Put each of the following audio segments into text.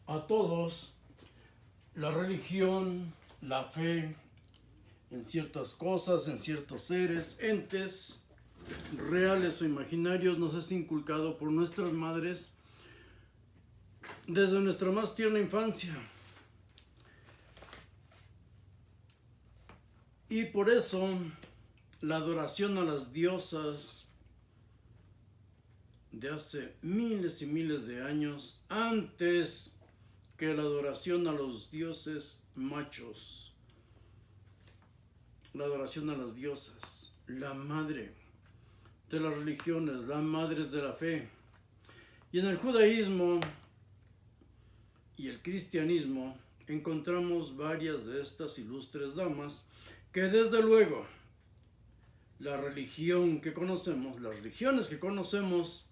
a todos la religión, la fe en ciertas cosas, en ciertos seres, entes reales o imaginarios, nos es inculcado por nuestras madres desde nuestra más tierna infancia. Y por eso la adoración a las diosas de hace miles y miles de años, antes que la adoración a los dioses machos, la adoración a las diosas, la madre de las religiones, las madres de la fe. Y en el judaísmo y el cristianismo encontramos varias de estas ilustres damas que desde luego la religión que conocemos, las religiones que conocemos,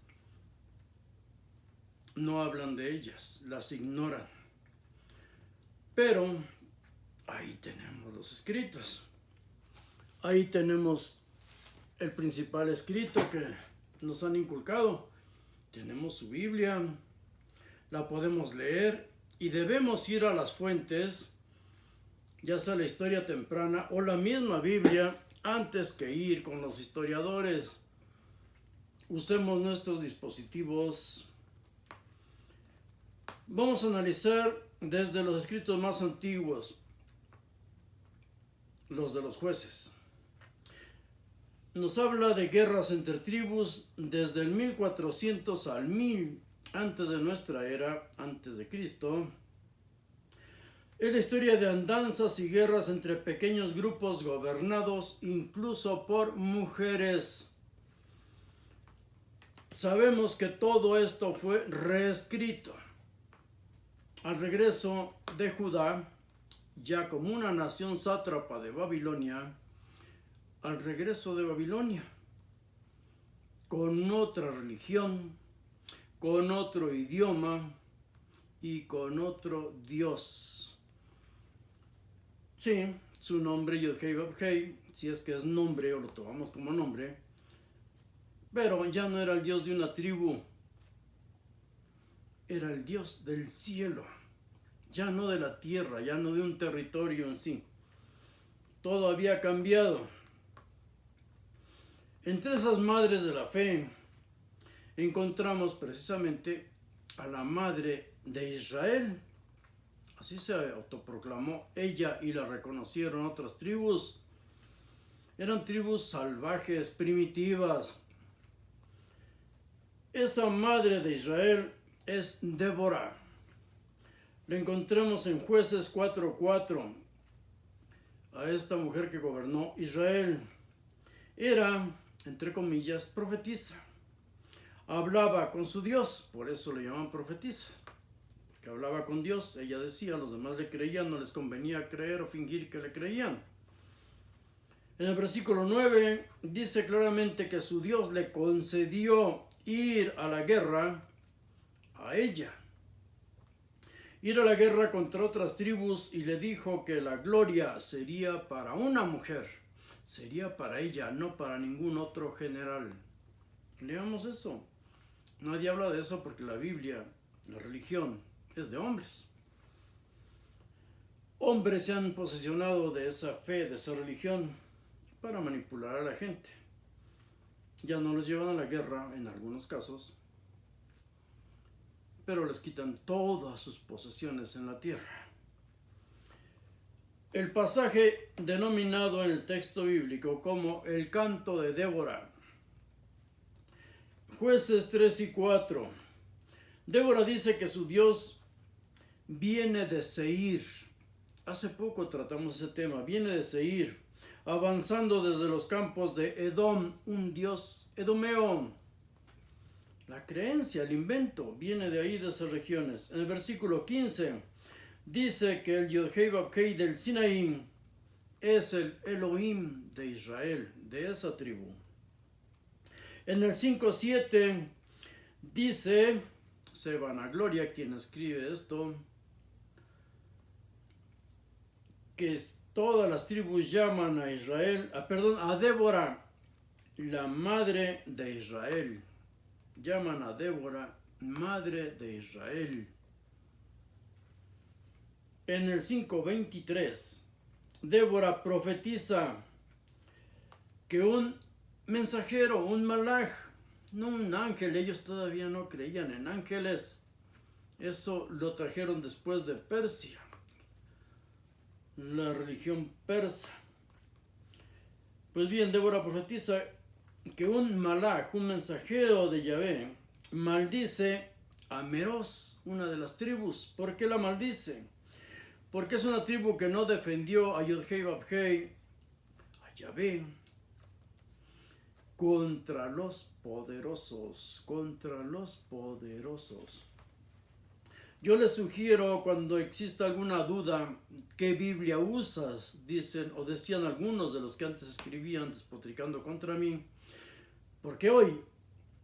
no hablan de ellas, las ignoran. Pero ahí tenemos los escritos. Ahí tenemos el principal escrito que nos han inculcado. Tenemos su Biblia, la podemos leer y debemos ir a las fuentes, ya sea la historia temprana o la misma Biblia, antes que ir con los historiadores. Usemos nuestros dispositivos. Vamos a analizar desde los escritos más antiguos, los de los jueces. Nos habla de guerras entre tribus desde el 1400 al 1000 antes de nuestra era, antes de Cristo. Es la historia de andanzas y guerras entre pequeños grupos gobernados incluso por mujeres. Sabemos que todo esto fue reescrito al regreso de Judá, ya como una nación sátrapa de Babilonia, al regreso de Babilonia, con otra religión, con otro idioma y con otro Dios. Sí, su nombre Yod-Heh-Vav-Heh, si es que es nombre o lo tomamos como nombre, pero ya no era el Dios de una tribu, era el Dios del cielo, ya no de la tierra, ya no de un territorio en sí. Todo había cambiado. Entre esas madres de la fe encontramos precisamente a la madre de Israel. Así se autoproclamó ella y la reconocieron otras tribus. Eran tribus salvajes, primitivas. Esa madre de Israel es Débora. La encontramos en Jueces 4:4. A esta mujer que gobernó Israel. Era, entre comillas, profetisa. Hablaba con su Dios, por eso le llaman profetisa. Que hablaba con Dios, ella decía, los demás le creían, no les convenía creer o fingir que le creían. En el versículo 9 dice claramente que su Dios le concedió ir a la guerra a ella. Ir a la guerra contra otras tribus y le dijo que la gloria sería para una mujer, sería para ella, no para ningún otro general. Leamos eso. Nadie habla de eso porque la Biblia, la religión, es de hombres. Hombres se han posesionado de esa fe, de esa religión, para manipular a la gente. Ya no los llevan a la guerra en algunos casos, pero les quitan todas sus posesiones en la tierra. El pasaje denominado en el texto bíblico como el canto de Débora, Jueces 3:4. Débora dice que su Dios viene de Seir. Hace poco tratamos ese tema. Viene de Seir, avanzando desde los campos de Edom, un Dios edomeo. La creencia, el invento, viene de ahí, de esas regiones. En el versículo 15 dice que el Yod-Heh-Vav-Heh del Sinaí es el Elohim de Israel, de esa tribu. En el 5:7 dice, se vanagloria quien escribe esto, que todas las tribus llaman a Israel, a Débora, la madre de Israel. Llaman a Débora, madre de Israel. en el 5:23, Débora profetiza que un mensajero, un malaj, no un ángel, ellos todavía no creían en ángeles, eso lo trajeron después de Persia, la religión persa. Pues bien, Débora profetiza que un malaj, un mensajero de Yahvé, maldice a Meroz, una de las tribus. ¿Por qué la maldice? Porque es una tribu que no defendió a Yod-Hei Vab-Hei, a Yahvé, contra los poderosos, contra los poderosos. Yo les sugiero, cuando exista alguna duda, ¿qué Biblia usas? Dicen o decían algunos de los que antes escribían despotricando contra mí, porque hoy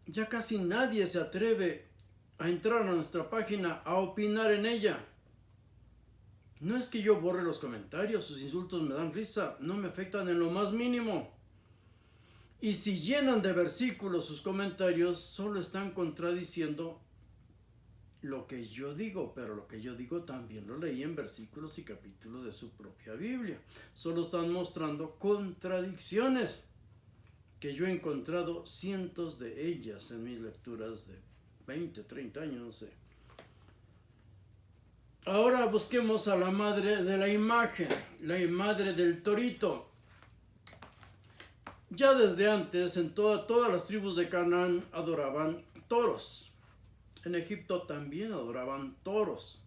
ya casi nadie se atreve a entrar a nuestra página a opinar en ella. No es que yo borre los comentarios, sus insultos me dan risa, no me afectan en lo más mínimo. Y si llenan de versículos sus comentarios, solo están contradiciendo lo que yo digo, pero lo que yo digo también lo leí en versículos y capítulos de su propia Biblia. Solo están mostrando contradicciones, que yo he encontrado cientos de ellas en mis lecturas de 20, 30 años, no sé. Ahora busquemos a la madre de la imagen, la madre del torito. Ya desde antes, en todas las tribus de Canaán adoraban toros. En Egipto también adoraban toros.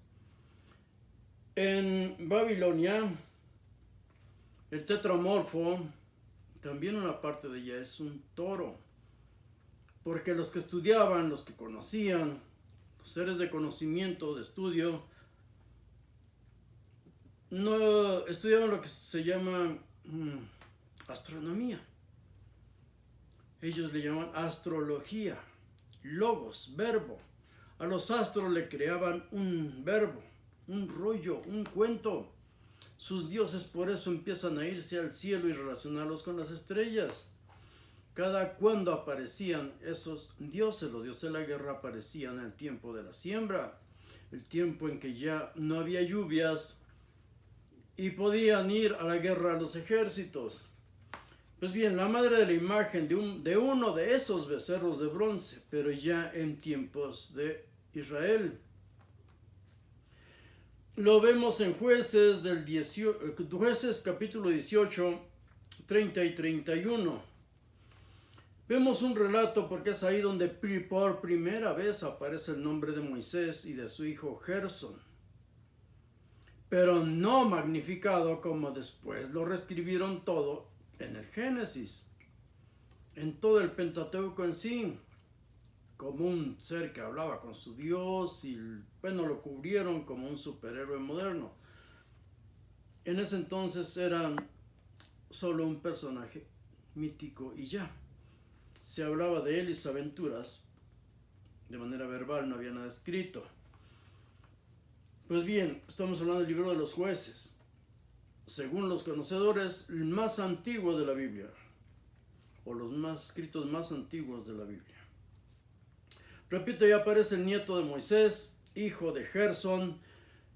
En Babilonia, el tetramorfo, también una parte de ella es un toro. Porque los que estudiaban, los que conocían, los seres de conocimiento, de estudio, no estudiaban lo que se llama astronomía. Ellos le llaman astrología, logos, verbo. A los astros le creaban un verbo, un rollo, un cuento. Sus dioses por eso empiezan a irse al cielo y relacionarlos con las estrellas. Cada cuando aparecían esos dioses, los dioses de la guerra aparecían en el tiempo de la siembra, el tiempo en que ya no había lluvias y podían ir a la guerra a los ejércitos. Pues bien, la madre de la imagen de uno de esos becerros de bronce, pero ya en tiempos de Israel. Lo vemos en Jueces, Jueces capítulo 18, 30 y 31. Vemos un relato porque es ahí donde por primera vez aparece el nombre de Moisés y de su hijo Gersón. Pero no magnificado como después lo reescribieron todo en el Génesis, en todo el Pentateuco en sí, como un ser que hablaba con su Dios y bueno, lo cubrieron como un superhéroe moderno. En ese entonces era solo un personaje mítico y ya. Se hablaba de él y sus aventuras de manera verbal, no había nada escrito. Pues bien, estamos hablando del libro de los Jueces, según los conocedores, el más antiguo de la Biblia, o los escritos más antiguos de la Biblia. Repito, ya aparece el nieto de Moisés, hijo de Gersón,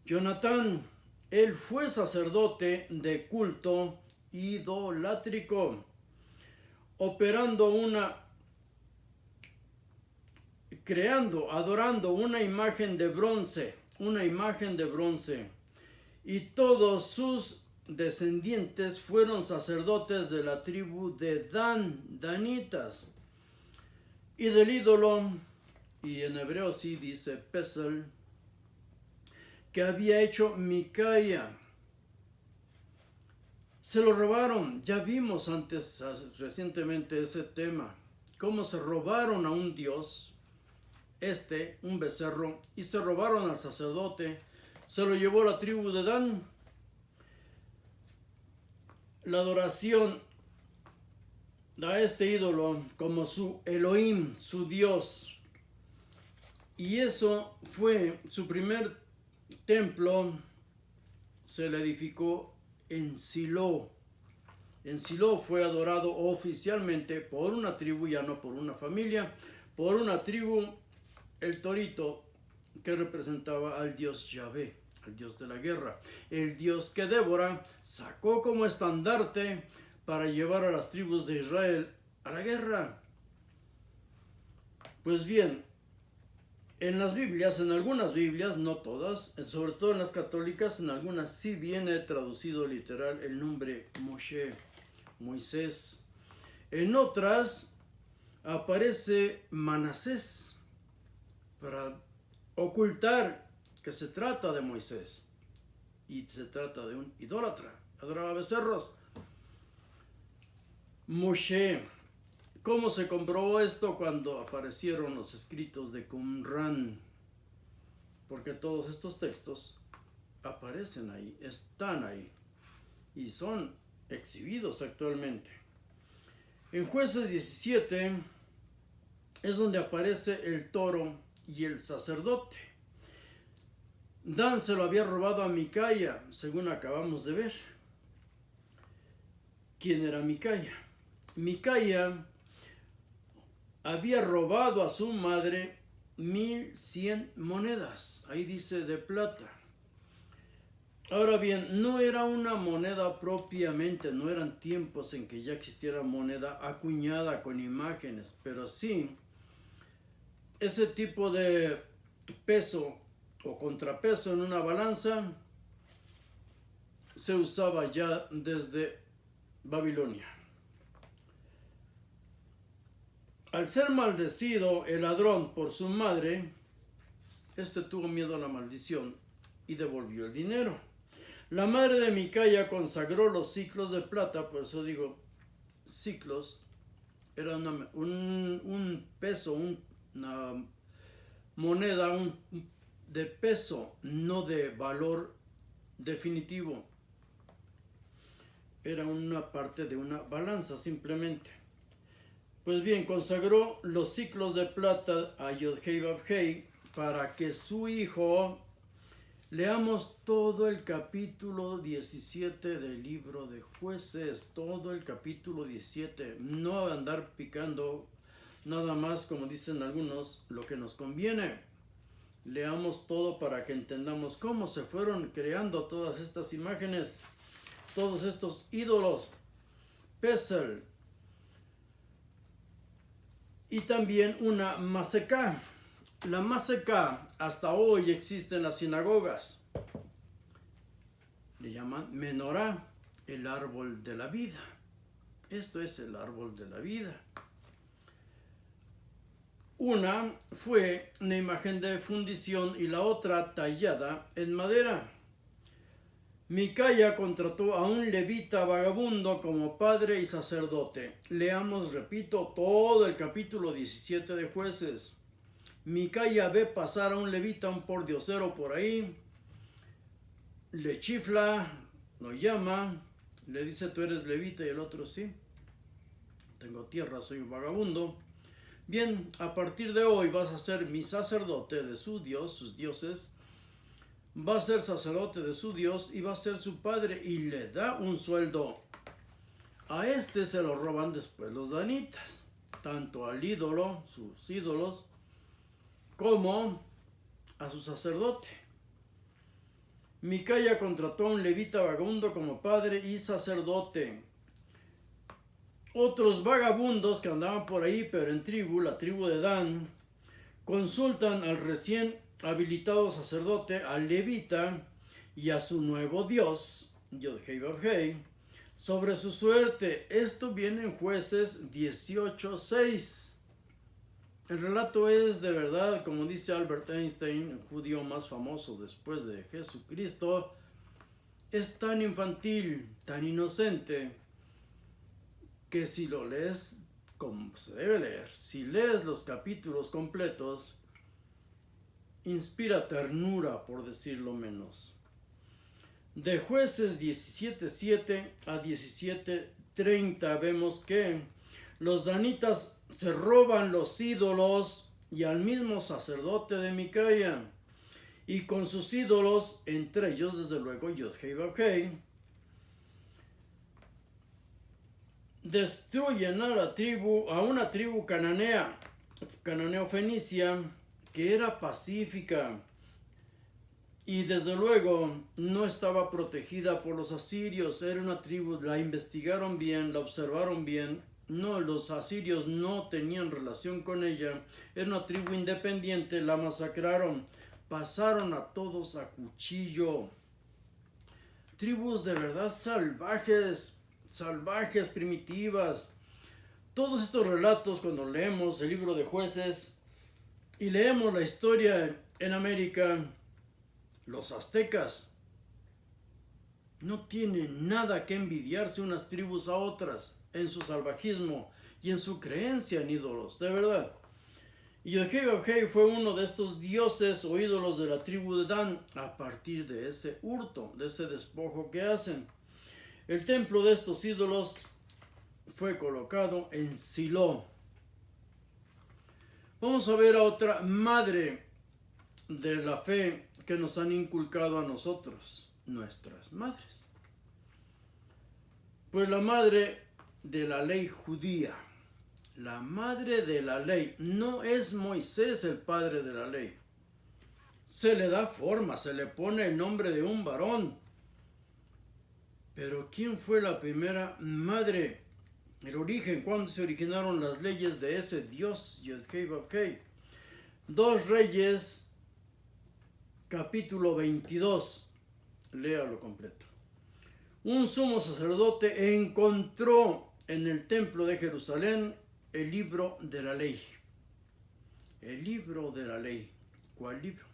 Jonatán. Él fue sacerdote de culto idolátrico, adorando una imagen de bronce, y todos sus descendientes fueron sacerdotes de la tribu de danitas, y del ídolo, y en hebreo sí dice Pesel, que había hecho Micaía. Se lo robaron. Ya vimos recientemente ese tema, cómo se robaron a un dios, un becerro, y se robaron al sacerdote. Se lo llevó la tribu de Dan. La adoración a este ídolo como su Elohim, su Dios. Y eso fue su primer templo, se le edificó en Silo. En Silo fue adorado oficialmente por una tribu, ya no por una familia, por una tribu, el torito que representaba al dios Yahvé, el Dios de la guerra, el Dios que Débora sacó como estandarte para llevar a las tribus de Israel a la guerra. Pues bien, en las Biblias, en algunas Biblias, no todas, sobre todo en las católicas, en algunas sí viene traducido literal el nombre Moshe, Moisés. En otras aparece Manasés para ocultar que se trata de Moisés y se trata de un idólatra, adoraba becerros. Moshe. ¿Cómo se comprobó esto? Cuando aparecieron los escritos de Qumran? Porque todos estos textos aparecen ahí, están ahí y son exhibidos actualmente. En Jueces 17 es donde aparece el toro y el sacerdote. Dan se lo había robado a Micaya, según acabamos de ver. ¿Quién era Micaya? Micaya había robado a su madre 1100 monedas, ahí dice de plata. Ahora bien, no era una moneda propiamente, no eran tiempos en que ya existiera moneda acuñada con imágenes, pero sí ese tipo de peso o contrapeso en una balanza se usaba ya desde Babilonia. Al ser maldecido el ladrón por su madre, tuvo miedo a la maldición y devolvió el dinero. La madre de Micaya consagró los siclos de plata, por eso digo siclos, era un peso, una moneda de peso, no de valor definitivo. Era una parte de una balanza simplemente. Pues bien, consagró los siclos de plata a Yod-Hei Vav-Hei para que su hijo, leamos todo el capítulo 17 del libro de Jueces, todo el capítulo 17, no andar picando nada más, como dicen algunos, lo que nos conviene. Leamos todo para que entendamos cómo se fueron creando todas estas imágenes, todos estos ídolos, Pesel, y también una maseká. La maseká hasta hoy existe en las sinagogas. Le llaman menorá, el árbol de la vida. Esto es el árbol de la vida. Una fue una imagen de fundición y la otra tallada en madera. Micaya contrató a un levita vagabundo como padre y sacerdote. Leamos, repito, todo el capítulo 17 de Jueces. Micaya ve pasar a un levita, un pordiosero por ahí, le chifla, lo llama, le dice: tú eres levita, y el otro: sí, tengo tierra, soy un vagabundo. Bien, a partir de hoy vas a ser mi sacerdote de su Dios, sus dioses. Va a ser sacerdote de su Dios y va a ser su padre, y le da un sueldo. A se lo roban después los danitas, tanto al ídolo, sus ídolos, como a su sacerdote. Micaya contrató a un levita vagabundo como padre y sacerdote. Otros vagabundos que andaban por ahí, pero en tribu, la tribu de Dan, consultan al recién habilitado sacerdote, al levita y a su nuevo dios, Yod-Hei Vav-Hei, sobre su suerte. Esto viene en Jueces 18:6. El relato es de verdad, como dice Albert Einstein, el judío más famoso después de Jesucristo, es tan infantil, tan inocente, que si lo lees como se debe leer, si lees los capítulos completos, inspira ternura, por decirlo menos. De Jueces 17:7 a 17:30 vemos que los danitas se roban los ídolos y al mismo sacerdote de Micaya, y con sus ídolos, entre ellos desde luego Yod-Hei Vav-Hei, destruyen a una tribu cananeo-fenicia que era pacífica y desde luego no estaba protegida por los asirios. Era una tribu, la investigaron bien, la observaron bien. No, los asirios no tenían relación con ella. Era una tribu independiente, la masacraron. Pasaron a todos a cuchillo. Tribus de verdad salvajes, primitivas. Todos estos relatos, cuando leemos el libro de Jueces y leemos la historia en América, los aztecas no tienen nada que envidiarse unas tribus a otras en su salvajismo y en su creencia en ídolos, de verdad. Y Yod-Heh-Vah-Heh fue uno de estos dioses o ídolos de la tribu de Dan a partir de ese hurto, de ese despojo que hacen. El templo de estos ídolos fue colocado en Silo. Vamos a ver a otra madre de la fe que nos han inculcado a nosotros, nuestras madres. Pues la madre de la ley judía. La madre de la ley. No es Moisés el padre de la ley. Se le da forma, se le pone el nombre de un varón. Pero ¿quién fue la primera madre? El origen, ¿cuándo se originaron las leyes de ese Dios? Yod-Heh-Vah-Heh. 2 Reyes, capítulo 22. Léalo completo. Un sumo sacerdote encontró en el templo de Jerusalén el libro de la ley. El libro de la ley. ¿Cuál libro?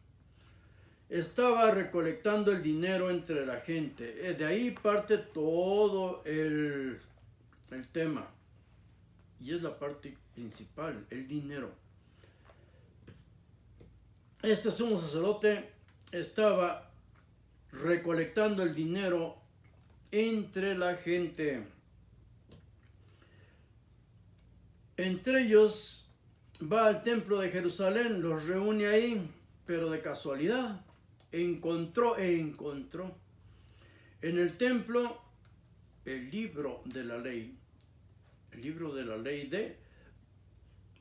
Estaba recolectando el dinero entre la gente. De ahí parte todo el tema. Y es la parte principal, el dinero. Este sumo sacerdote estaba recolectando el dinero entre la gente. Entre ellos va al templo de Jerusalén, los reúne ahí, pero de casualidad encontró en el templo el libro de la ley. El libro de la ley de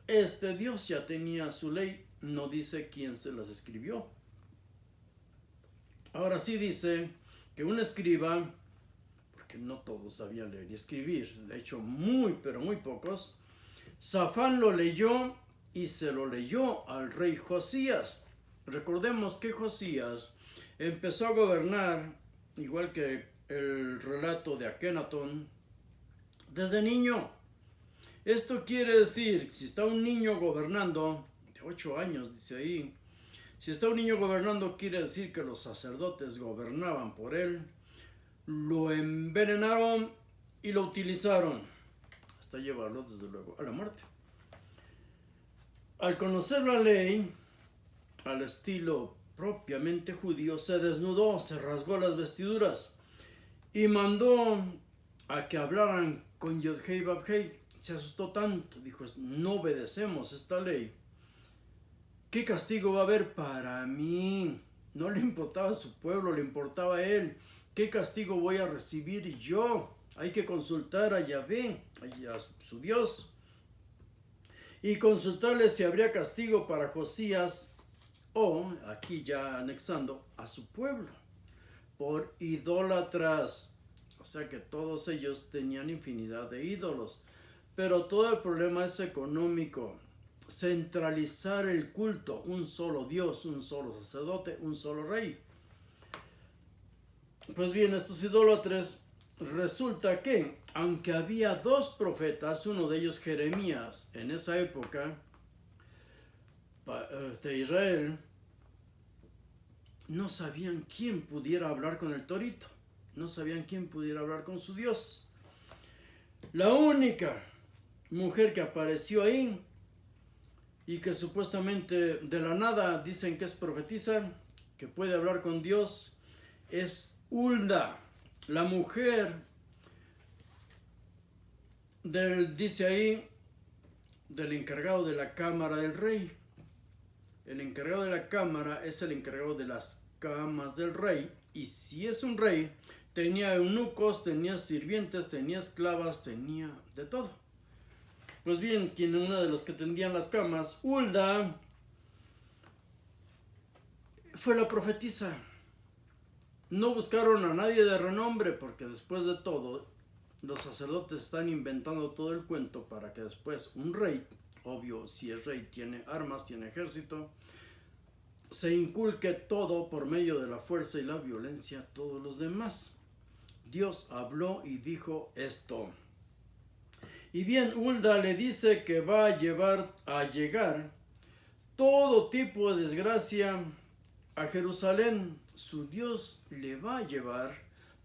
este Dios. Ya tenía su ley, no dice quién se las escribió. Ahora sí dice que un escriba, porque no todos sabían leer y escribir, de hecho pero muy pocos, Safán lo leyó y se lo leyó al rey Josías. Recordemos que Josías empezó a gobernar, igual que el relato de Akenatón, desde niño. Esto quiere decir, si está un niño gobernando, de 8 años dice ahí, si está un niño gobernando, quiere decir que los sacerdotes gobernaban por él, lo envenenaron y lo utilizaron hasta llevarlo, desde luego, a la muerte. Al conocer la ley, al estilo propiamente judío, se desnudó, se rasgó las vestiduras y mandó a que hablaran con Yod-Heh-Vah-Heh. Se asustó tanto, dijo, no obedecemos esta ley. ¿Qué castigo va a haber para mí? No le importaba a su pueblo, le importaba a él. ¿Qué castigo voy a recibir yo? Hay que consultar a Yahvé, a su Dios, y consultarle si habría castigo para Josías o, aquí ya anexando, a su pueblo, por idólatras. O sea que todos ellos tenían infinidad de ídolos. Pero todo el problema es económico. Centralizar el culto, un solo Dios, un solo sacerdote, un solo rey. Pues bien, estos idólatras, resulta que, aunque había 2 profetas, uno de ellos Jeremías, en esa época de Israel, no sabían quién pudiera hablar con el torito, no sabían quién pudiera hablar con su Dios. La única mujer que apareció ahí y que supuestamente de la nada dicen que es profetisa, que puede hablar con Dios, es Hulda, la mujer dice ahí, del encargado de la cámara del rey. El encargado de la cámara es el encargado de las camas del rey, y si es un rey, tenía eunucos, tenía sirvientes, tenía esclavas, tenía de todo. Pues bien, una de los que tendían las camas, Hulda, fue la profetisa. No buscaron a nadie de renombre porque después de todo los sacerdotes están inventando todo el cuento para que después un rey, obvio, si el rey tiene armas, tiene ejército, se inculque todo por medio de la fuerza y la violencia a todos los demás. Dios habló y dijo esto. Y bien, Hulda le dice que va a llegar todo tipo de desgracia a Jerusalén. Su Dios le va a llevar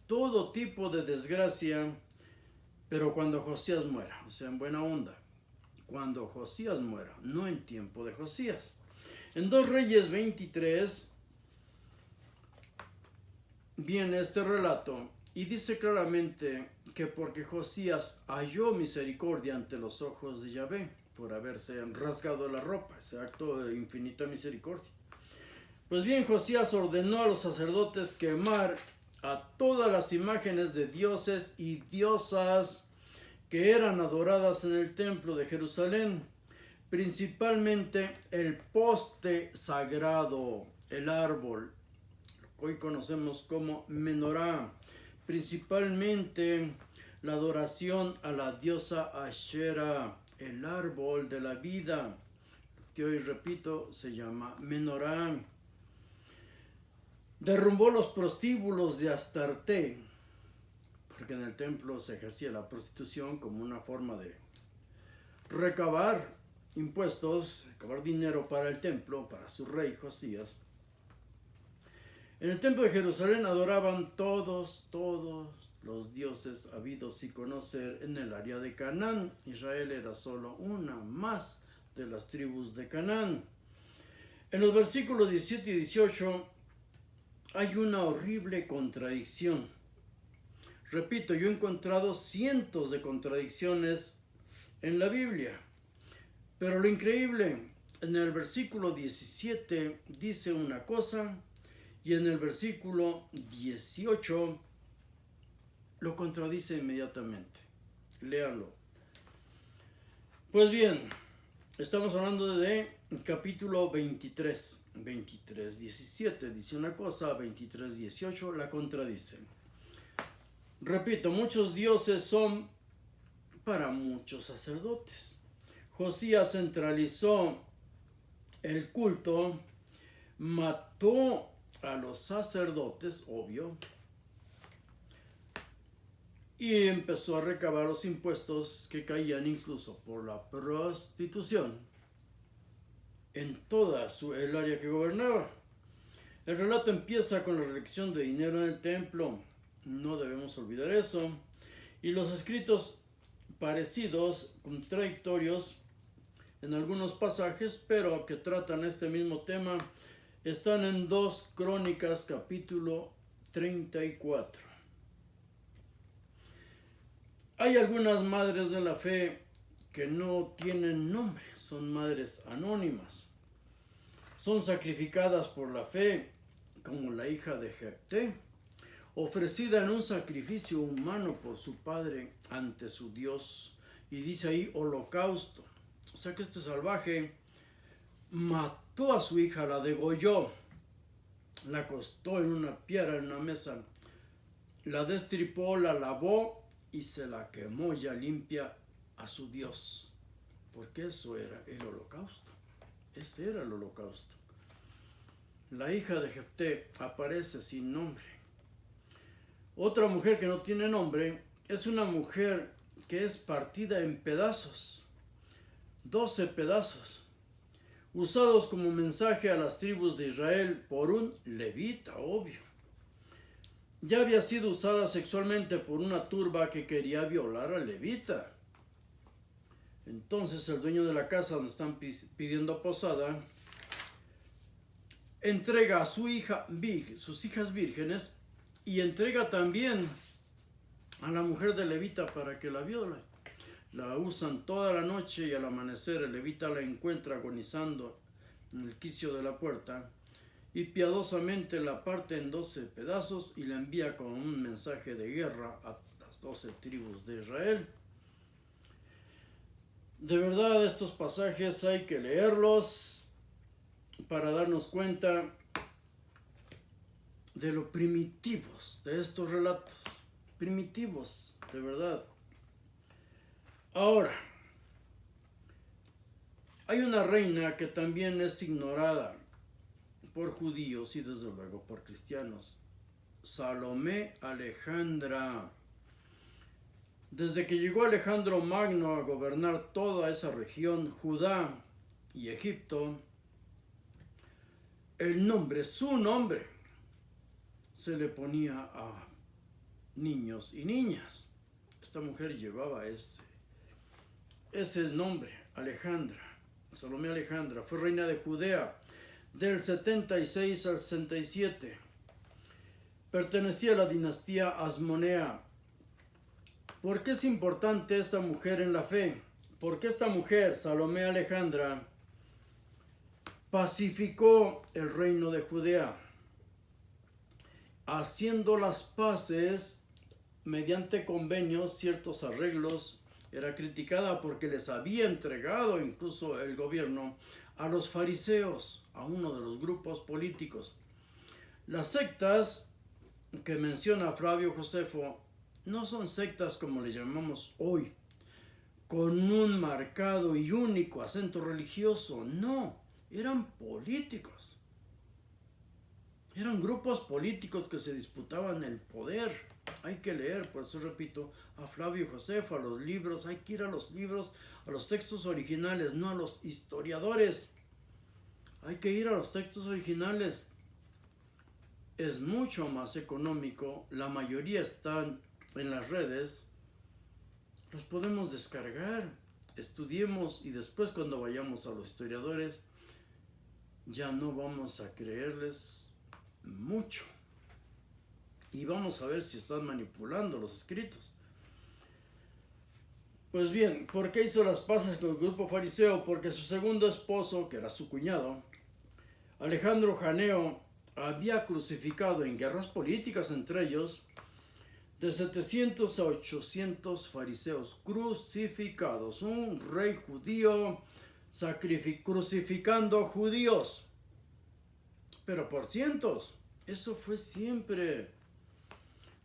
todo tipo de desgracia, pero cuando Josías muera, o sea, en buena onda, cuando Josías muera, no en tiempo de Josías. En 2 Reyes 23 viene este relato y dice claramente que porque Josías halló misericordia ante los ojos de Yahvé por haberse rasgado la ropa, ese acto de infinita misericordia. Pues bien, Josías ordenó a los sacerdotes quemar a todas las imágenes de dioses y diosas que eran adoradas en el templo de Jerusalén, principalmente el poste sagrado, el árbol, hoy conocemos como menorá, principalmente la adoración a la diosa Ashera, el árbol de la vida, que hoy repito se llama menorá. Derrumbó los prostíbulos de Astarte, porque en el templo se ejercía la prostitución como una forma de recabar impuestos, recabar dinero para el templo, para su rey Josías. En el templo de Jerusalén adoraban todos los dioses habidos y conocer en el área de Canaán. Israel era solo una más de las tribus de Canaán. En los versículos 17 y 18 hay una horrible contradicción. Repito, yo he encontrado cientos de contradicciones en la Biblia. Pero lo increíble, en el versículo 17 dice una cosa y en el versículo 18 lo contradice inmediatamente. Léanlo. Pues bien, estamos hablando de capítulo 23. 23:17 dice una cosa, 23:18 la contradice. Repito, muchos dioses son para muchos sacerdotes. Josías centralizó el culto, mató a los sacerdotes, obvio, y empezó a recabar los impuestos que caían incluso por la prostitución en toda el área que gobernaba. El relato empieza con la recolección de dinero en el templo, no debemos olvidar eso, y los escritos parecidos, contradictorios en algunos pasajes, pero que tratan este mismo tema, están en 2 Crónicas capítulo 34. Hay algunas madres de la fe que no tienen nombre, son madres anónimas. Son sacrificadas por la fe, como la hija de Jefté, ofrecida en un sacrificio humano por su padre ante su Dios. Y dice ahí holocausto. O sea que este salvaje mató a su hija, la degolló, la acostó en una piedra, en una mesa, la destripó, la lavó y se la quemó ya limpia a su Dios. Porque eso era el holocausto. Ese era el holocausto. La hija de Jefté aparece sin nombre. Otra mujer que no tiene nombre es una mujer que es partida en pedazos. 12 pedazos, usados como mensaje a las tribus de Israel por un levita, obvio. Ya había sido usada sexualmente por una turba que quería violar al levita. Entonces el dueño de la casa donde están pidiendo posada entrega a su hija, sus hijas vírgenes, y entrega también a la mujer de levita para que la viole. La usan toda la noche y al amanecer el levita la encuentra agonizando en el quicio de la puerta y piadosamente la parte en 12 pedazos y la envía con un mensaje de guerra a las 12 tribus de Israel. De verdad, estos pasajes hay que leerlos para darnos cuenta de lo primitivos de estos relatos. Primitivos, de verdad. Ahora, hay una reina que también es ignorada por judíos y desde luego por cristianos. Salomé Alejandra. Desde que llegó Alejandro Magno a gobernar toda esa región, Judá y Egipto, el nombre, su nombre, se le ponía a niños y niñas. Esta mujer llevaba ese nombre, Alejandra. Salomé Alejandra fue reina de Judea del 76 al 67. Pertenecía a la dinastía Asmonea. ¿Por qué es importante esta mujer en la fe? Porque esta mujer, Salomé Alejandra, pacificó el reino de Judea, haciendo las paces mediante convenios, ciertos arreglos. Era criticada porque les había entregado incluso el gobierno a los fariseos, a uno de los grupos políticos. Las sectas que menciona Flavio Josefo no son sectas como le llamamos hoy, con un marcado y único acento religioso. No, eran políticos. Eran grupos políticos que se disputaban el poder. Hay que leer, por eso repito, a Flavio Josefo, a los libros. Hay que ir a los libros, a los textos originales, no a los historiadores. Hay que ir a los textos originales. Es mucho más económico. La mayoría están en las redes. Los podemos descargar. Estudiemos y después cuando vayamos a los historiadores ya no vamos a creerles mucho. Y vamos a ver si están manipulando los escritos. Pues bien, ¿por qué hizo las paces con el grupo fariseo? Porque su segundo esposo, que era su cuñado, Alejandro Janeo, había crucificado en guerras políticas entre ellos de 700 a 800 fariseos crucificados. Un rey judío crucificando judíos, pero por cientos. Eso fue siempre.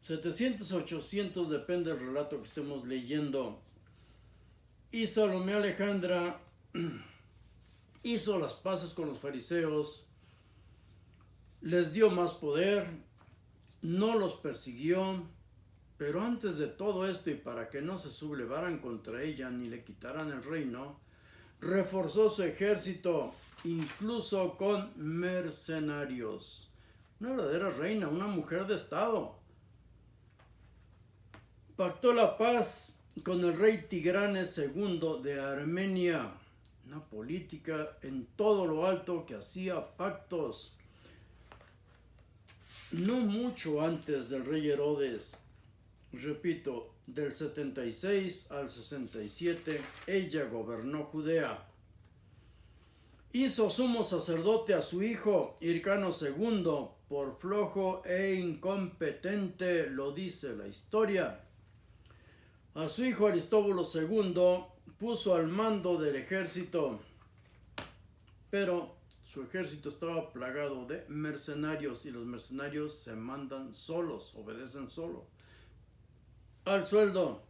700 a 800, depende del relato que estemos leyendo. Y Salomé Alejandra hizo las paces con los fariseos, les dio más poder, no los persiguió, pero antes de todo esto y para que no se sublevaran contra ella ni le quitaran el reino, reforzó su ejército incluso con mercenarios. Una verdadera reina, una mujer de estado. Pactó la paz con el rey Tigranes II de Armenia, una política en todo lo alto que hacía pactos. No mucho antes del rey Herodes, repito, del 76 al 67, ella gobernó Judea. Hizo sumo sacerdote a su hijo Hircano II, por flojo e incompetente, lo dice la historia. A su hijo Aristóbulo II puso al mando del ejército, pero su ejército estaba plagado de mercenarios y los mercenarios se mandan solos, obedecen solo al sueldo.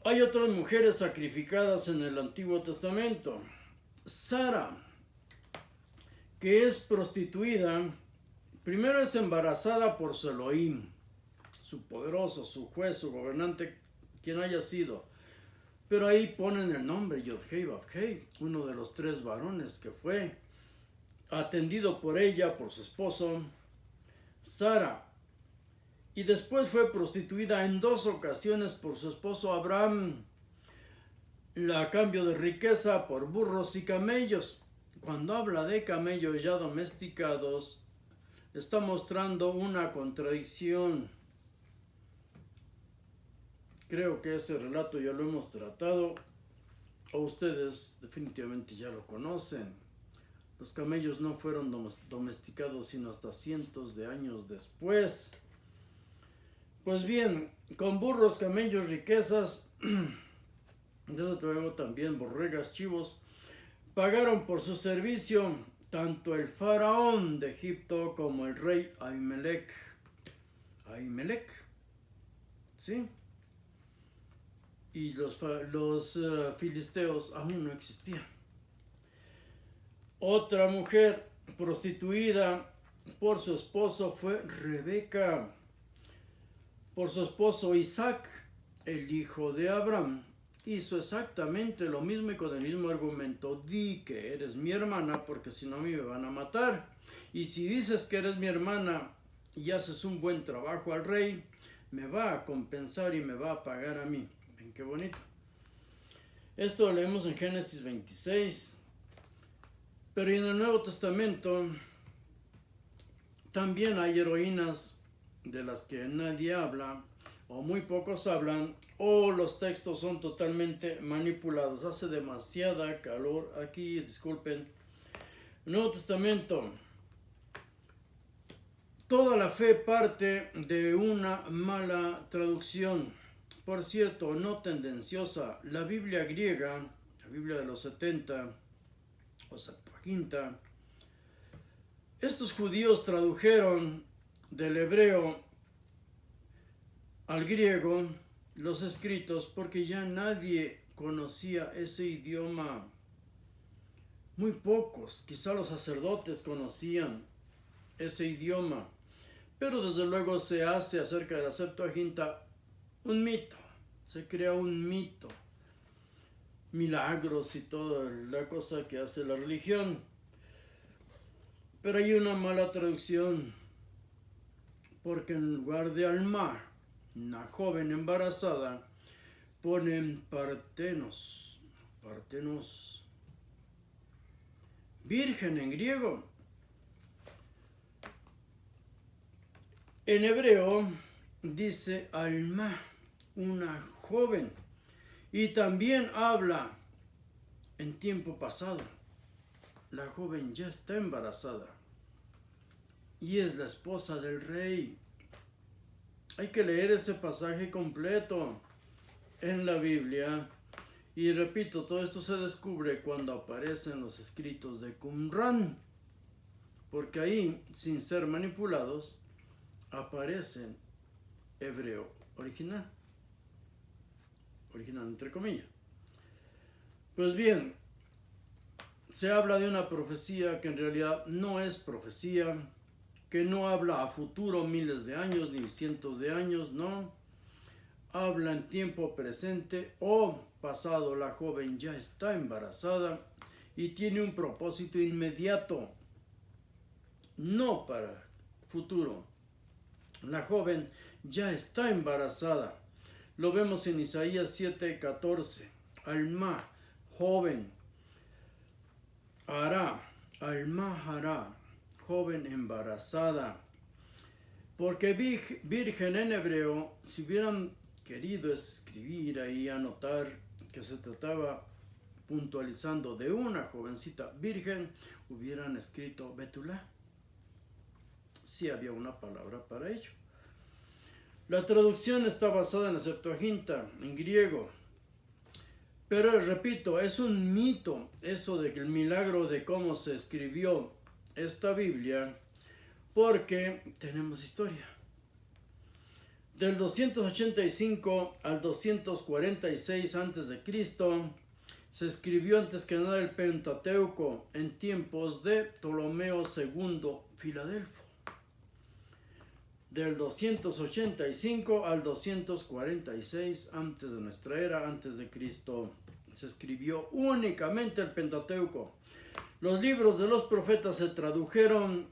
Hay otras mujeres sacrificadas en el Antiguo Testamento. Sara, que es prostituida, primero es embarazada por su Elohim, su poderoso, su juez, su gobernante, quien haya sido. Pero ahí ponen el nombre Yod-Hei Vab-Hei, uno de los 3 varones que fue atendido por ella, por su esposo, Sara. Y después fue prostituida en 2 ocasiones por su esposo Abraham, a cambio de riqueza por burros y camellos. Cuando habla de camellos ya domesticados, está mostrando una contradicción. Creo que ese relato ya lo hemos tratado, o ustedes definitivamente ya lo conocen. Los camellos no fueron domesticados sino hasta cientos de años después. Pues bien, con burros, camellos, riquezas, desde luego también borregas, chivos, pagaron por su servicio tanto el faraón de Egipto como el rey Ahimelech, ¿sí? Y los filisteos aún no existían. Otra mujer prostituida por su esposo fue Rebeca, por su esposo Isaac, el hijo de Abraham. Hizo exactamente lo mismo y con el mismo argumento: di que eres mi hermana, porque si no a mí me van a matar. Y si dices que eres mi hermana y haces un buen trabajo al rey, me va a compensar y me va a pagar a mí. Ven qué bonito. Esto lo leemos en Génesis 26. Pero en el Nuevo Testamento también hay heroínas de las que nadie habla, o muy pocos hablan, o los textos son totalmente manipulados. Hace demasiada calor aquí, disculpen. El Nuevo Testamento, toda la fe parte de una mala traducción. Por cierto, no tendenciosa. La Biblia griega, la Biblia de los 70, o Septuaginta, estos judíos tradujeron del hebreo al griego los escritos porque ya nadie conocía ese idioma. Muy pocos, quizá los sacerdotes conocían ese idioma. Pero desde luego se hace acerca de la Septuaginta un mito, se crea un mito, milagros y toda la cosa que hace la religión. Pero hay una mala traducción, porque en lugar de Alma, una joven embarazada, ponen Partenos, virgen en griego. En hebreo dice Alma, una joven, y también habla en tiempo pasado. La joven ya está embarazada y es la esposa del rey. Hay que leer ese pasaje completo en la Biblia. Y repito, todo esto se descubre cuando aparecen los escritos de Qumran, porque ahí, sin ser manipulados, aparece hebreo original entre comillas. Pues bien, se habla de una profecía que en realidad no es profecía, que no habla a futuro miles de años ni cientos de años, no. Habla en tiempo presente o pasado. La joven ya está embarazada y tiene un propósito inmediato, no para futuro. La joven ya está embarazada. Lo vemos en Isaías 7:14. Alma, joven, hará, Alma hará, joven embarazada. Porque virgen en hebreo, si hubieran querido escribir ahí, anotar que se trataba, puntualizando, de una jovencita virgen, hubieran escrito Betulá. Sí había una palabra para ello. La traducción está basada en la Septuaginta, en griego. Pero repito, es un mito eso de que el milagro de cómo se escribió esta Biblia, porque tenemos historia. Del 285 al 246 a.C. se escribió antes que nada el Pentateuco en tiempos de Ptolomeo II Filadelfo. Del 285 al 246 antes de nuestra era, antes de Cristo, se escribió únicamente el Pentateuco. Los libros de los profetas se tradujeron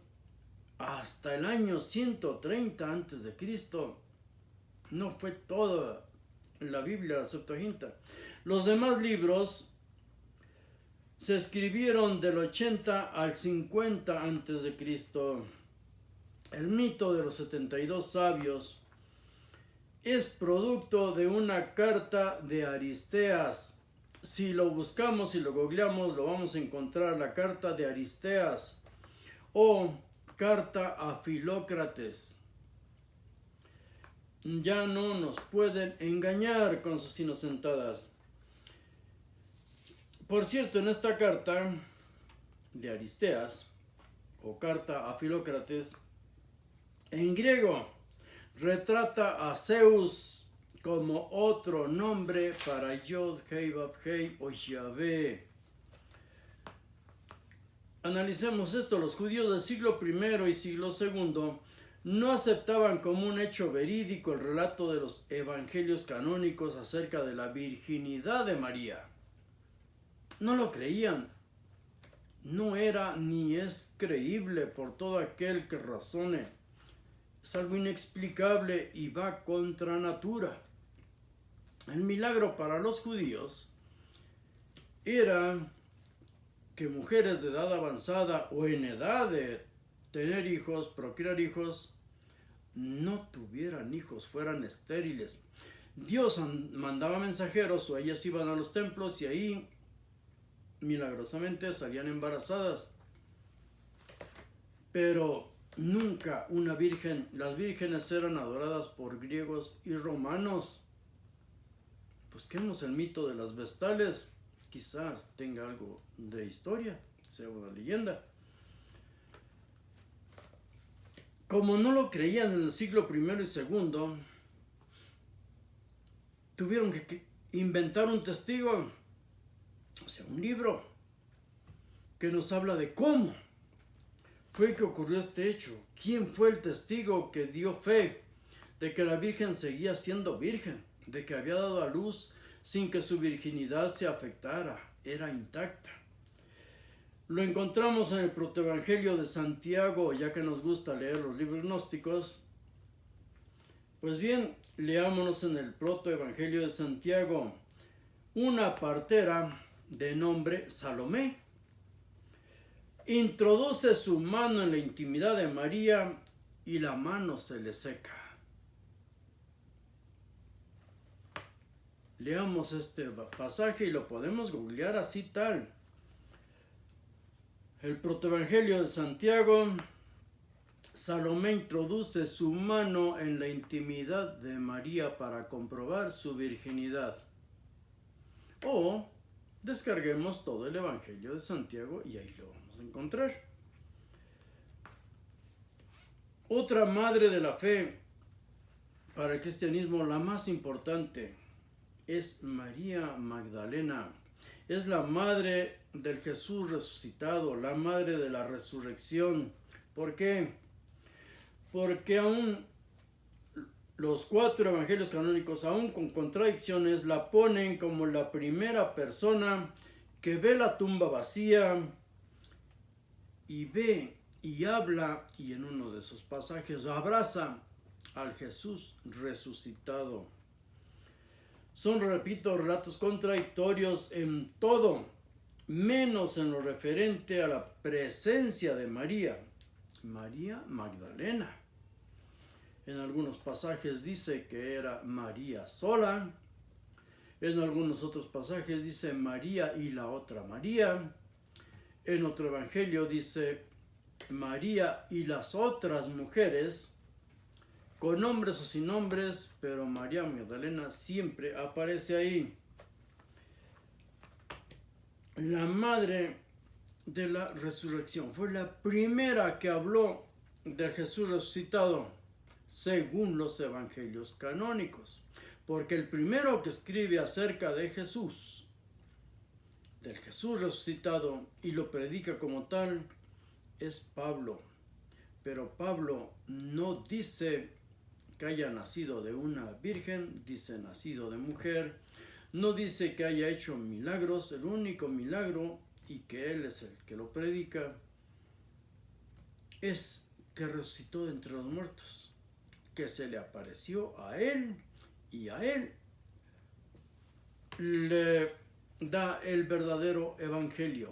hasta el año 130 antes de Cristo. No fue toda la Biblia, la Septuaginta. Los demás libros se escribieron del 80 al 50 antes de Cristo. El mito de los 72 sabios es producto de una carta de Aristeas. Si lo buscamos y lo googleamos, lo vamos a encontrar, la carta de Aristeas o carta a Filócrates. Ya no nos pueden engañar con sus inocentadas. Por cierto, en esta carta de Aristeas, o carta a Filócrates, en griego retrata a Zeus como otro nombre para Yod, Hei, Vav, Hei o Yahvé. Analicemos esto. Los judíos del siglo I y siglo II no aceptaban como un hecho verídico el relato de los evangelios canónicos acerca de la virginidad de María. No lo creían. No era ni es creíble por todo aquel que razone. Es algo inexplicable y va contra natura. El milagro para los judíos era que mujeres de edad avanzada o en edad de tener hijos, procrear hijos, no tuvieran hijos, fueran estériles. Dios mandaba mensajeros o ellas iban a los templos y ahí milagrosamente salían embarazadas. Pero nunca una virgen, las vírgenes eran adoradas por griegos y romanos. Busquemos el mito de las vestales, quizás tenga algo de historia, sea una leyenda. Como no lo creían en el siglo I y II, tuvieron que inventar un testigo, o sea, un libro, que nos habla de cómo fue que ocurrió este hecho. ¿Quién fue el testigo que dio fe de que la Virgen seguía siendo virgen, de que había dado a luz sin que su virginidad se afectara, era intacta? Lo encontramos en el protoevangelio de Santiago, ya que nos gusta leer los libros gnósticos. Pues bien, leámonos en el protoevangelio de Santiago. Una partera de nombre Salomé introduce su mano en la intimidad de María y la mano se le seca. Leamos este pasaje y lo podemos googlear así tal. El protoevangelio de Santiago, Salomé introduce su mano en la intimidad de María para comprobar su virginidad. O descarguemos todo el evangelio de Santiago y ahí lo vamos a encontrar. Otra madre de la fe para el cristianismo, la más importante, es María Magdalena. Es la madre del Jesús resucitado, la madre de la resurrección. ¿Por qué? Porque aún los 4 evangelios canónicos, aún con contradicciones, la ponen como la primera persona que ve la tumba vacía y ve y habla, y en uno de esos pasajes abraza al Jesús resucitado. Son, repito, relatos contradictorios en todo, menos en lo referente a la presencia de María, María Magdalena. En algunos pasajes dice que era María sola, en algunos otros pasajes dice María y la otra María, en otro evangelio dice María y las otras mujeres, con nombres o sin nombres, pero María Magdalena siempre aparece ahí. La madre de la resurrección fue la primera que habló del Jesús resucitado, según los evangelios canónicos, porque el primero que escribe acerca de Jesús, del Jesús resucitado, y lo predica como tal, es Pablo. Pero Pablo no dice que haya nacido de una virgen, dice nacido de mujer, no dice que haya hecho milagros. El único milagro, y que él es el que lo predica, es que resucitó de entre los muertos, que se le apareció a él y a él le da el verdadero evangelio.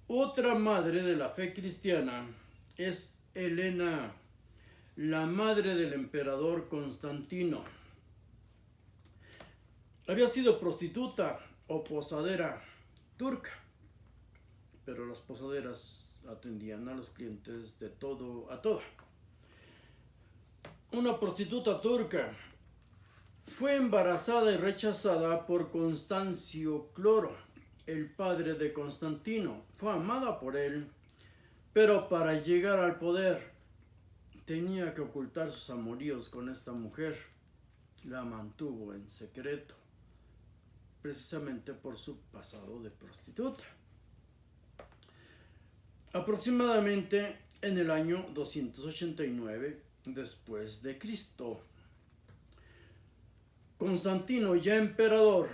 Otra madre de la fe cristiana es Helena, la madre del emperador Constantino. Había sido prostituta o posadera turca, pero las posaderas atendían a los clientes de todo a todo. Una prostituta turca fue embarazada y rechazada por Constancio Cloro, el padre de Constantino. Fue amada por él, pero para llegar al poder tenía que ocultar sus amoríos con esta mujer. La mantuvo en secreto, precisamente por su pasado de prostituta. Aproximadamente en el año 289 después de Cristo, Constantino, ya emperador,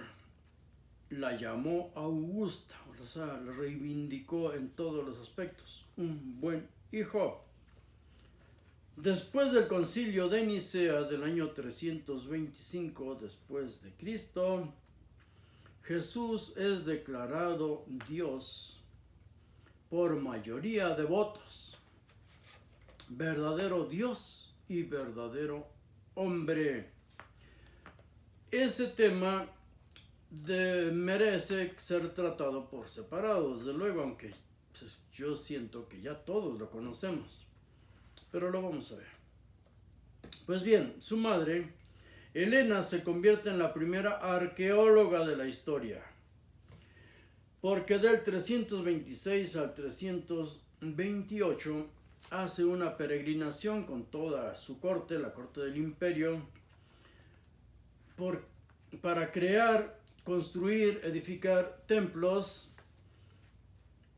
la llamó Augusta, o sea, la reivindicó en todos los aspectos. Un buen hijo. Después del concilio de Nicea del año 325 después de Cristo, Jesús es declarado Dios por mayoría de votos, verdadero Dios y verdadero hombre. Ese tema merece ser tratado por separado, desde luego, aunque pues, yo siento que ya todos lo conocemos, pero lo vamos a ver. Pues bien, su madre, Helena, se convierte en la primera arqueóloga de la historia, porque del 326 al 328 hace una peregrinación con toda su corte, la corte del imperio, para crear, construir, edificar templos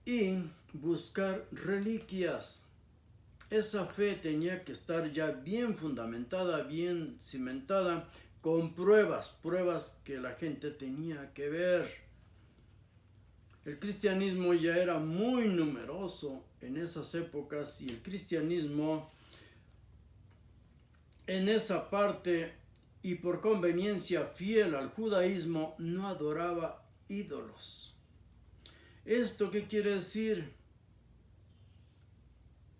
y buscar reliquias. Esa fe tenía que estar ya bien fundamentada, bien cimentada, con pruebas que la gente tenía que ver. El cristianismo ya era muy numeroso en esas épocas y el cristianismo en esa parte y por conveniencia fiel al judaísmo no adoraba ídolos. ¿Esto qué quiere decir?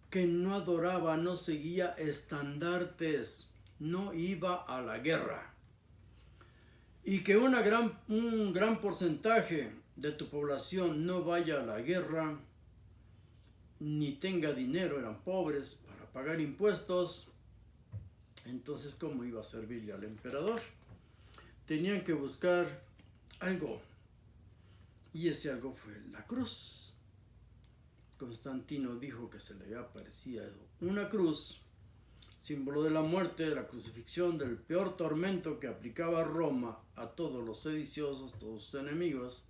Que no adoraba, no seguía estandartes, no iba a la guerra. Y que un gran porcentaje de tu población no vaya a la guerra, ni tenga dinero, eran pobres para pagar impuestos. Entonces, ¿cómo iba a servirle al emperador? Tenían que buscar algo, y ese algo fue la cruz. Constantino dijo que se le había aparecido una cruz, símbolo de la muerte, de la crucifixión, del peor tormento que aplicaba Roma a todos los sediciosos, todos sus enemigos.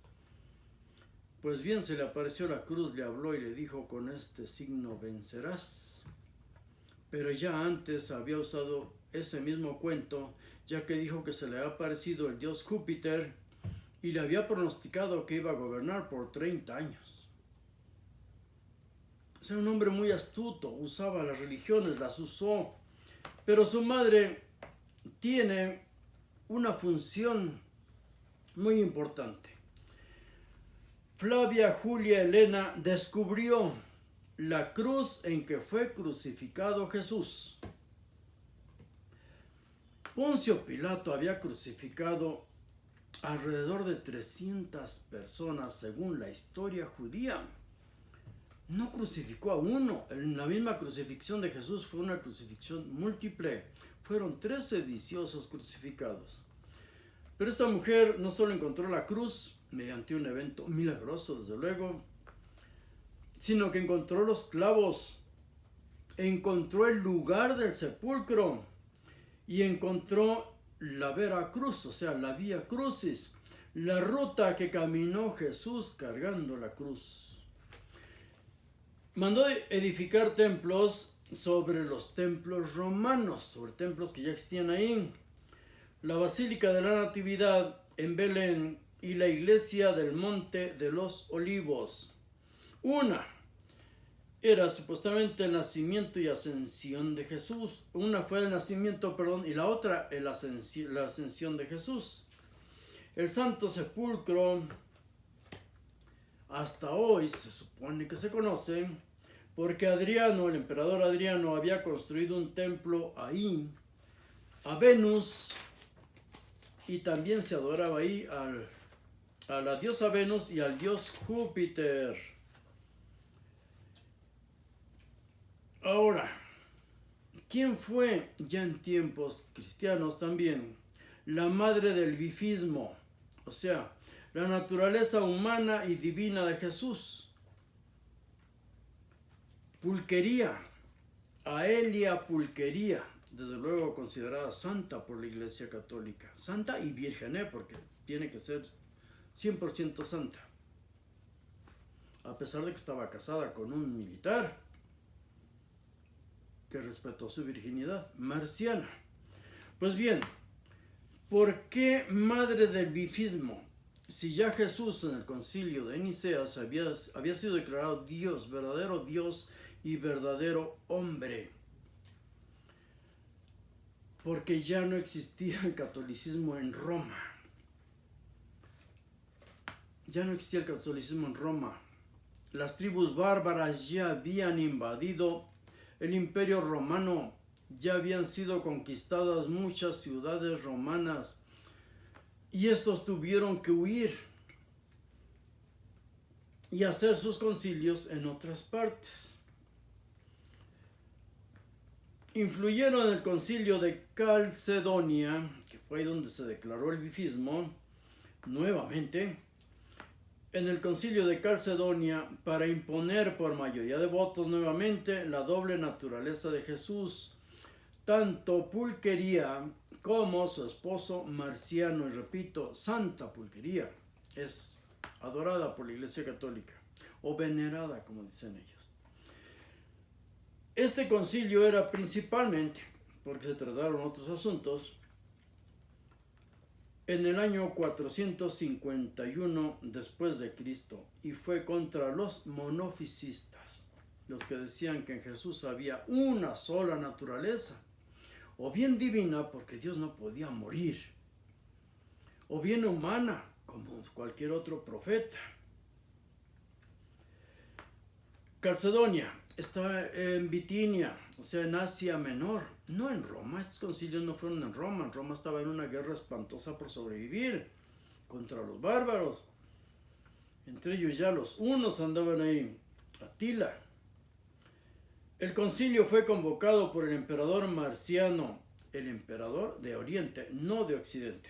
Pues bien, se le apareció la cruz, le habló y le dijo: con este signo vencerás. Pero ya antes había usado ese mismo cuento, ya que dijo que se le había aparecido el dios Júpiter y le había pronosticado que iba a gobernar por 30 años. Era un hombre muy astuto, usaba las religiones, las usó, pero su madre tiene una función muy importante. Flavia Julia Helena descubrió la cruz en que fue crucificado Jesús. Poncio Pilato había crucificado alrededor de 300 personas según la historia judía. No crucificó a uno. En la misma crucifixión de Jesús fue una crucifixión múltiple. Fueron 3 sediciosos crucificados. Pero esta mujer no solo encontró la cruz mediante un evento milagroso, desde luego, sino que encontró los clavos, encontró el lugar del sepulcro y encontró la vera cruz, o sea, la vía crucis, la ruta que caminó Jesús cargando la cruz. Mandó edificar templos sobre los templos romanos, sobre templos que ya existían ahí. La Basílica de la Natividad en Belén y la iglesia del Monte de los Olivos. Una era supuestamente el nacimiento y ascensión de Jesús. Una fue el nacimiento, y la otra la ascensión de Jesús. El Santo Sepulcro hasta hoy se supone que se conoce porque Adriano, el emperador Adriano, había construido un templo ahí a Venus y también se adoraba ahí a la diosa Venus y al dios Júpiter. Ahora, ¿quién fue ya en tiempos cristianos también la madre del bifismo? O sea, la naturaleza humana y divina de Jesús. Pulquería, Aelia Pulquería, desde luego considerada santa por la Iglesia Católica. Santa y virgen, porque tiene que ser 100% santa. A pesar de que estaba casada con un militar que respetó su virginidad, Marciana. Pues bien, ¿por qué madre del bifismo? Si ya Jesús en el concilio de Niceas había sido declarado Dios y verdadero hombre, porque ya no existía el catolicismo en Roma. Ya no existía el catolicismo en Roma. Las tribus bárbaras ya habían invadido el imperio romano, ya habían sido conquistadas muchas ciudades romanas y estos tuvieron que huir y hacer sus concilios en otras partes. Influyeron en el concilio de Calcedonia, que fue ahí donde se declaró el bifismo, nuevamente, en el concilio de Calcedonia, para imponer por mayoría de votos nuevamente la doble naturaleza de Jesús, tanto Pulquería como su esposo Marciano, y repito, Santa Pulquería, es adorada por la Iglesia Católica, o venerada, como dicen ellos. Este concilio era principalmente, porque se trataron otros asuntos, en el año 451 después de Cristo, y fue contra los monofisistas, los que decían que en Jesús había una sola naturaleza, o bien divina, porque Dios no podía morir, o bien humana, como cualquier otro profeta. Calcedonia está en Bitinia, o sea, en Asia Menor, no en Roma. Estos concilios no fueron en Roma. Roma estaba en una guerra espantosa por sobrevivir contra los bárbaros. Entre ellos ya los hunos andaban ahí, Atila. El concilio fue convocado por el emperador Marciano, el emperador de Oriente, no de Occidente.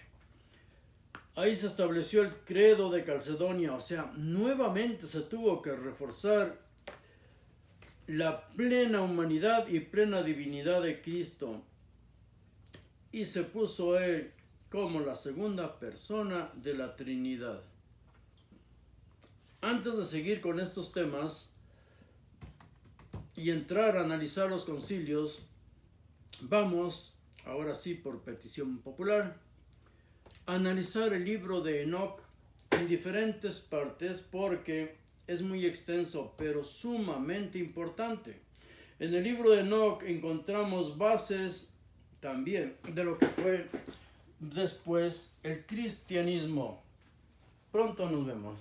Ahí se estableció el credo de Calcedonia, o sea, nuevamente se tuvo que reforzar la plena humanidad y plena divinidad de Cristo, y se puso él como la segunda persona de la Trinidad. Antes de seguir con estos temas y entrar a analizar los concilios, vamos, ahora sí por petición popular, a analizar el libro de Enoc en diferentes partes, porque es muy extenso, pero sumamente importante. En el libro de Enoc encontramos bases también de lo que fue después el cristianismo. Pronto nos vemos.